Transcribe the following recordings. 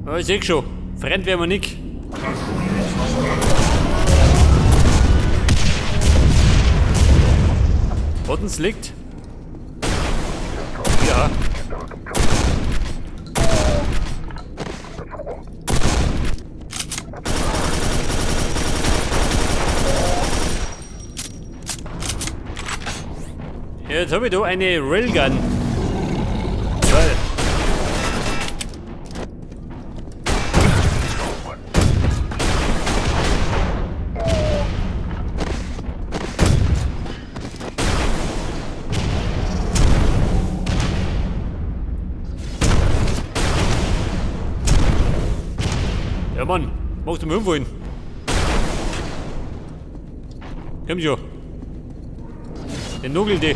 Oh, ich seh schon. Fremd werden wir nicht. Buttons liegt. Ja. Jetzt habe ich da eine Railgun. Toll. Ja Mann, machst du mich umfallen? Komm schon. Den Nugel die.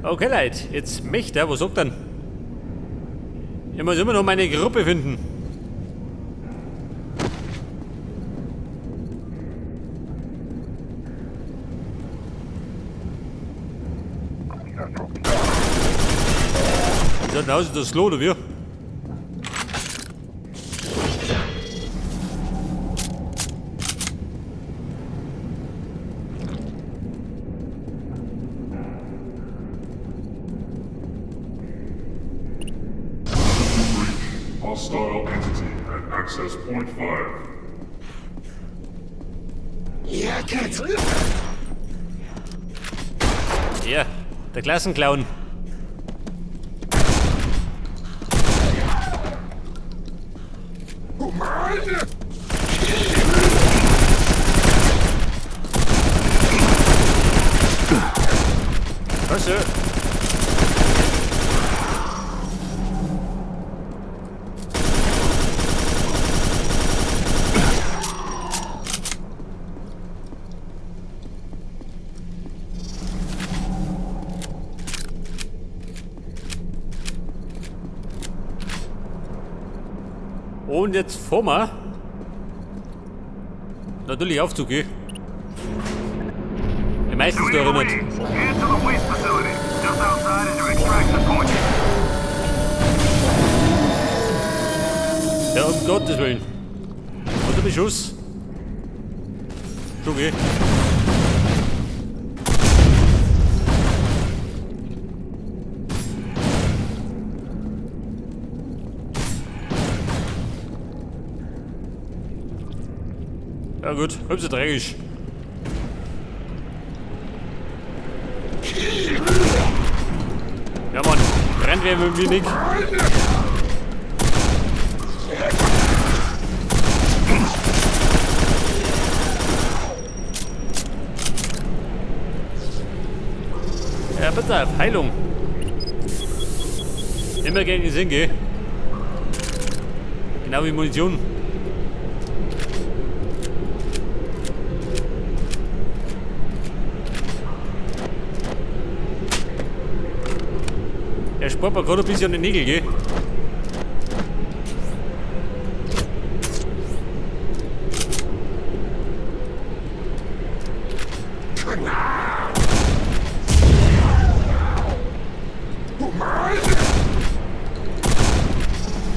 Okay Leute, jetzt mich der, was sagt dann? Ich muss immer noch meine Gruppe finden. Wie sieht denn aus, das Klo oder wie? Hostile entity at access point 5. Ja, geht's. Ja, der Klassenclown. Was so? Und jetzt fahren wir natürlich Aufzug, gell? Meistens da erinnert. Ja, um Gottes Willen. Unter Beschuss. Schon geh. Ja gut, halb so dreckig. Ja Mann, brennt wer mit mir nicht. Ja, bitte auf Heilung. Immer gegen den Sinn, gell? Genau wie Munition. Er spart mir gerade ein bisschen an den Nägel, gell?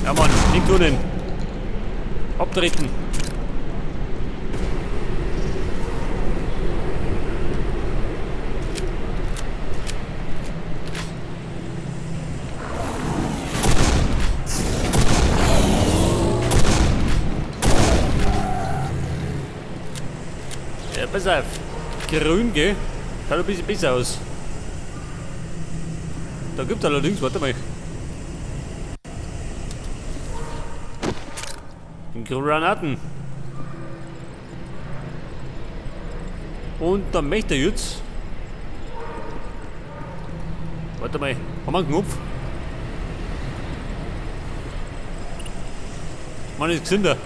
Ja Mann, nicht tun. Abtreten. Ja, pass auf. Grün, gell? Schaut ein bisschen besser aus. Da gibt's allerdings, warte mal. Granaten. Und dann möchte er jetzt. Warte mal, haben wir einen Knopf? Man ist gesünder.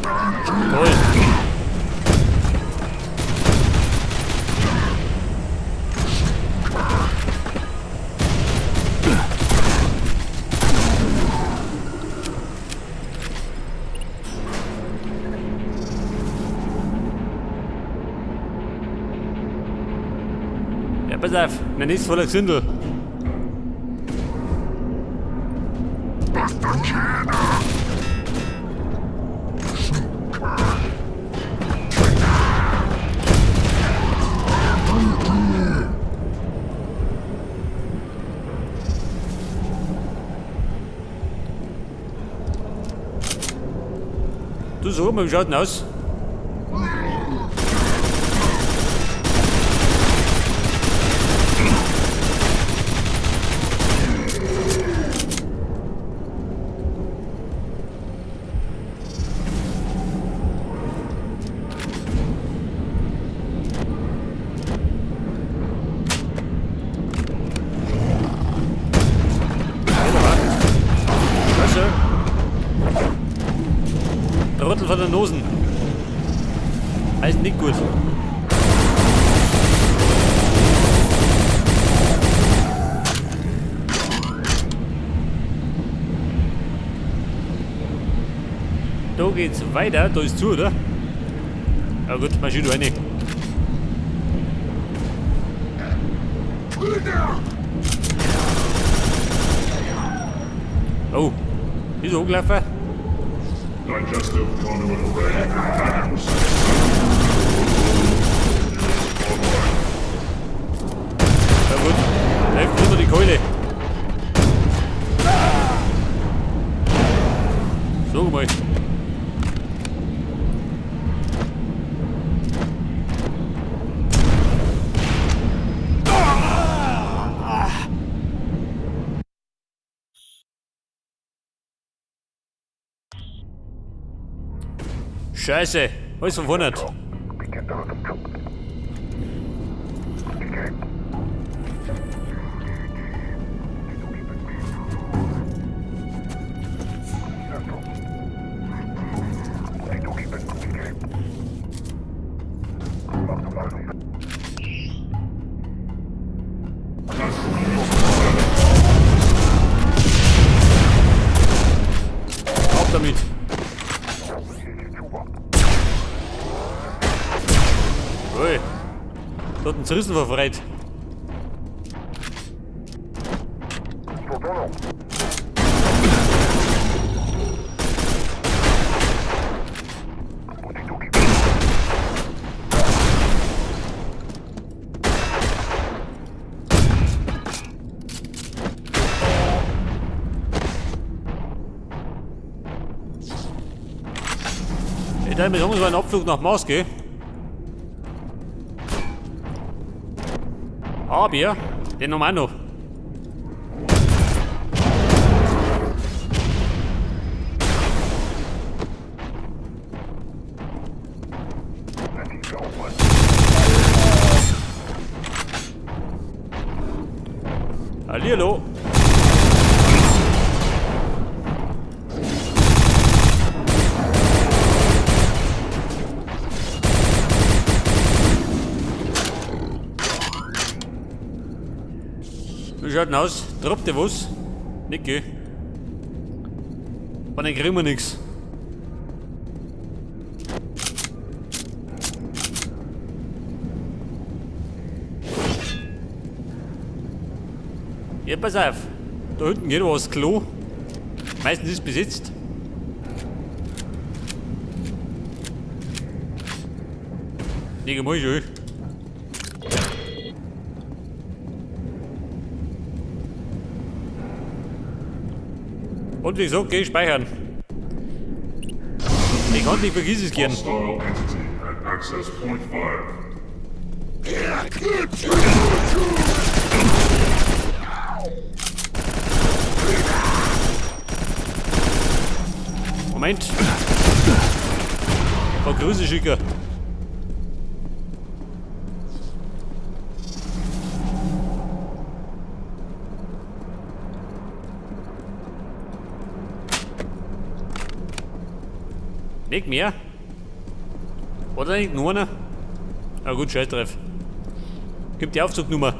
Toll. Ja, pass auf, mein ist voller Gesündel. Du so, wie schaut denn aus? Der Rüttel von der Nosen. Heißt nicht gut. Da geht's weiter, da ist zu, oder? Ja gut, mal schön rein. Oh, ist er hochgelaufen? Digestive conduit array active. Ja gut, läuft unter die Keule. So mal. Scheiße, alles von vorne. Auf damit. Ui, da hat ein Zerrissen verfreit. Ich dachte mir, sagen wir einen Abflug nach Mars gehen. Aber, den haben wir auch noch. Hallihallo. Wie schaut denn aus? Droppt ihr was? Nicht, gell? Von den kriegen wir nix. Ja, pass auf. Da hinten geht was Klo. Meistens ist es besetzt. Leg mal schon. Und wie gesagt, geh speichern. Ich kann nicht vergiss es gern. Hostile entity at access point 5. Moment. Ein paar Grüße schicken. Nicht mehr? Oder nicht nur einer? Na gut, scheiß drauf. Gib die Aufzugnummer.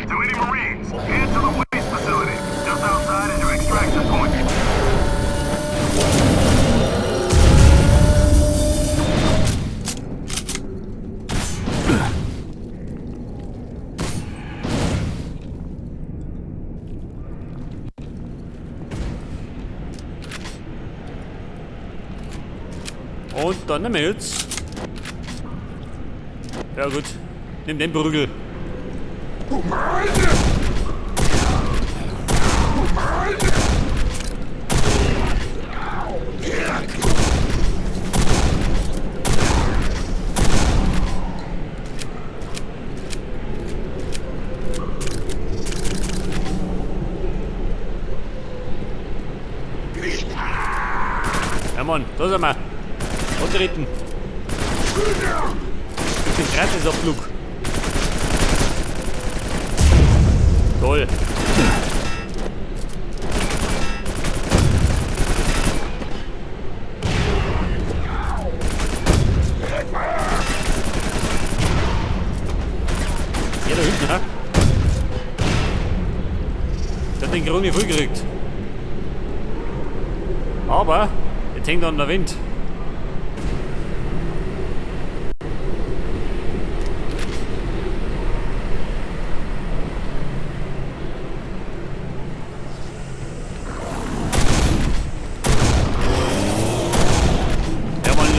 To any Marines, head to the waste facility. Just outside is your extraction point. Und dann nehmen wir jetzt. Ja gut, nimm den Prügel. Ja Mann, da sind wir. Antreten. Durch den Gratisabflug. Toll. Ja, da hinten, ha? Der hat den Krone voll gekriegt. Aber, jetzt hängt er an der Wind.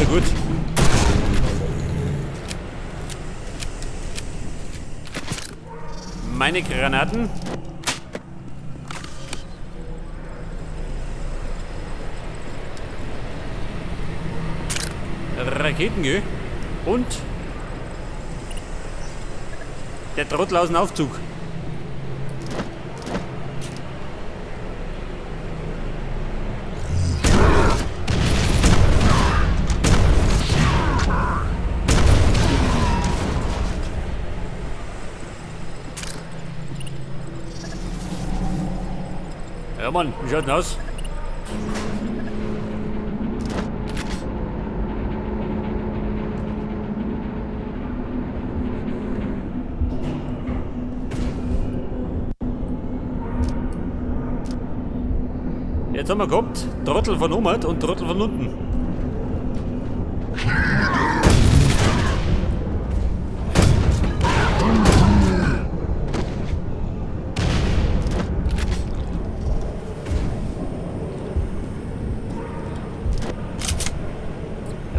Gut. Meine Granaten. Raketen, gell? Und der Trottel aus dem Aufzug. Ja Mann, wie schaut denn aus? Jetzt haben wir gehabt, Trottel von oben und Trottel von unten.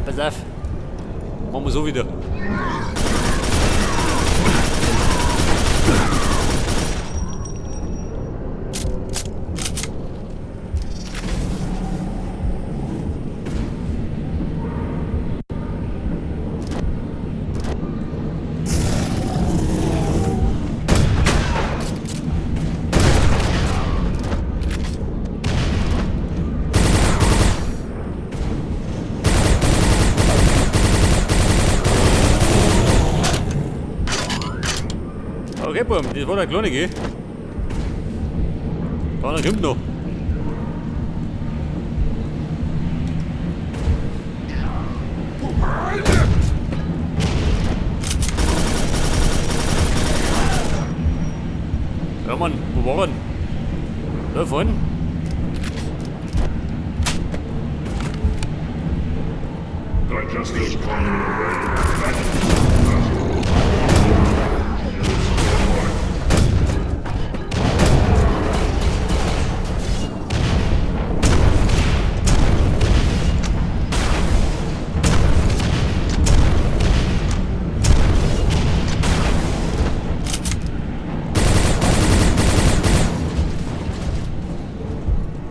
Pass auf. Machen wir so wieder. Okay, Bum, das war der Kleine, gell? Da kommt noch. Ja Mann, wo war er denn? Da vorne? Digestive conduit array.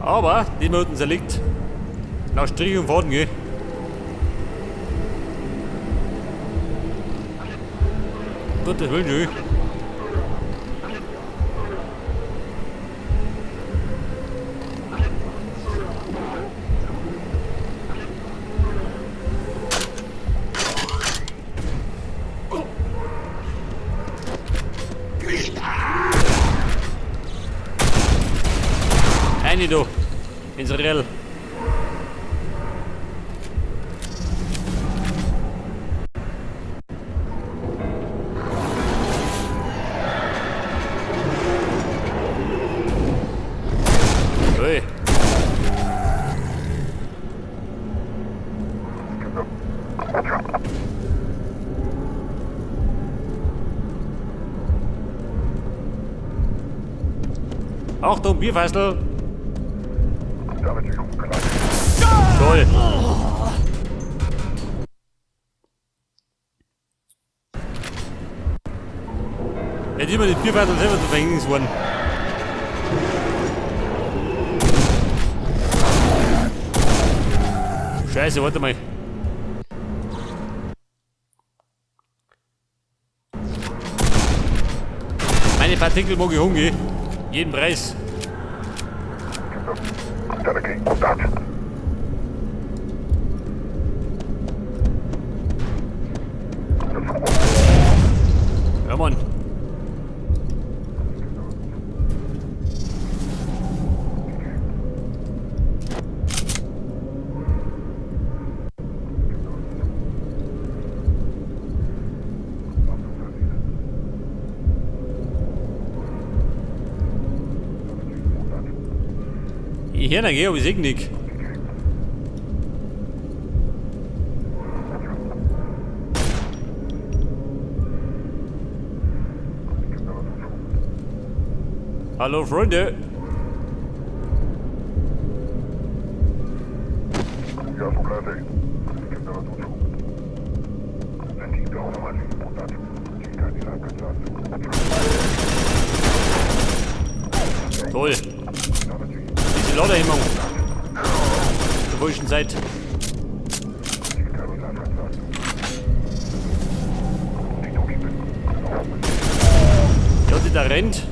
Aber die Minuten zerlegt. Nach Strich und Faden, gell? Gottes Willen, gell? Eine da. Achtung, Bierfassel! Damage umgeleitet. Toll! Jetzt immer das Bierfassel selber zu Verhängnis worden. Scheiße, warte mal. Meine Partikel mag ich hungern. Jeden Preis. Delegate Kontakt. Ja, Mann. Ich höre nicht, aber ich sehe nicht. Hallo Freunde. Ja, so bleibt er. Toll. Diese Lauderhemmung. Zur falschen Zeit. Ja, die da rennt.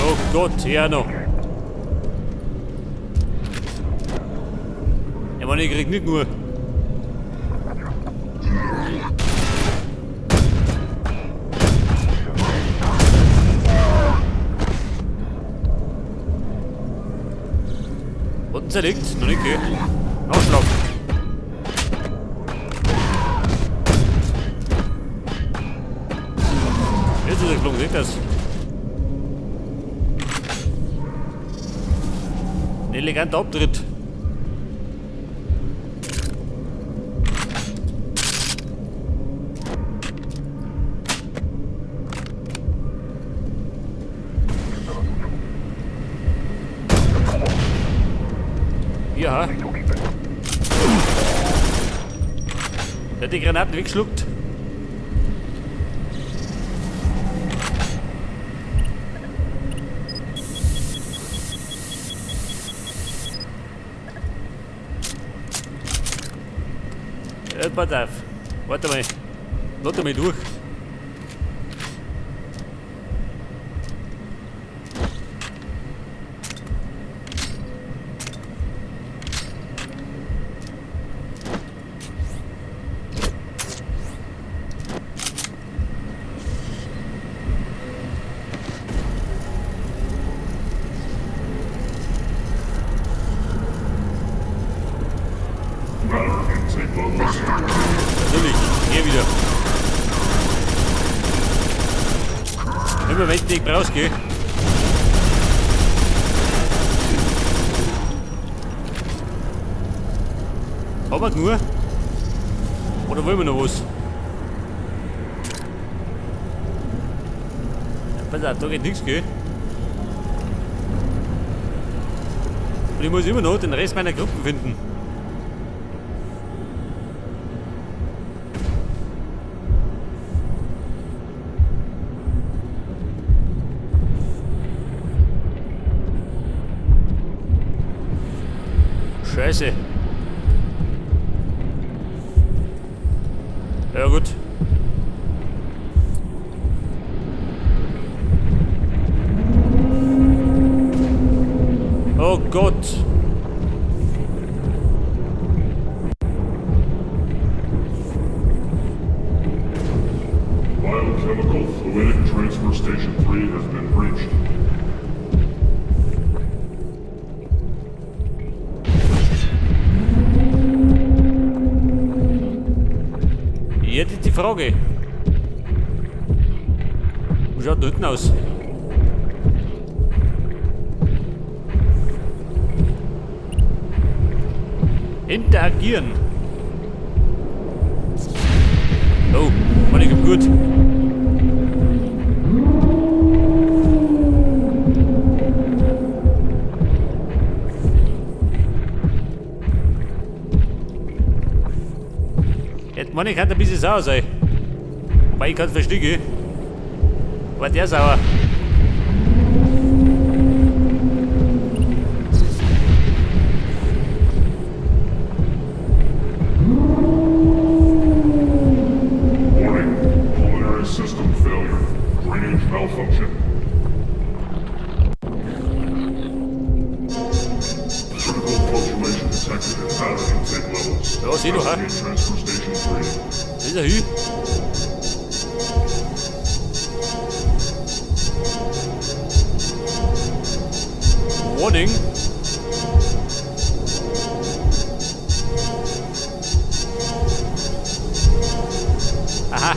Oh Gott, ja noch. Ja, Mann, ich krieg nicht nur. Unten zerlegt, noch nicht, gell? Ausschlag. Jetzt ist er geflogen, seht das? Ein eleganter Abtritt. Ja. Der hat die Granaten weggeschluckt. Pass auf. Warte mal. Lass mal durch. Natürlich, hier wieder. Immer wenn ich rausgehe. Haben wir nur? Oder wollen wir noch was? Ja, pass auf, da geht nichts, gell? Und ich muss immer noch den Rest meiner Gruppen finden. Scheiße. Ja gut. Oh Gott. Biochemical fluidic transfer station 3 has been reached. Jetzt ist die Frage. Wie schaut da hinten aus? Interagieren. Oh, war nicht gut. Jetzt meine ich, kann ein bisschen sauer sein. Wobei ich kann es verstehen. War der sauer? Warning. Pulmonary system failure. Drainage malfunction. Critical fluctuation detected at battery intake levels. Ja, sieh doch, hä? Investigate Transfer Station 3. Das ist ein Hü. Warning. Aha,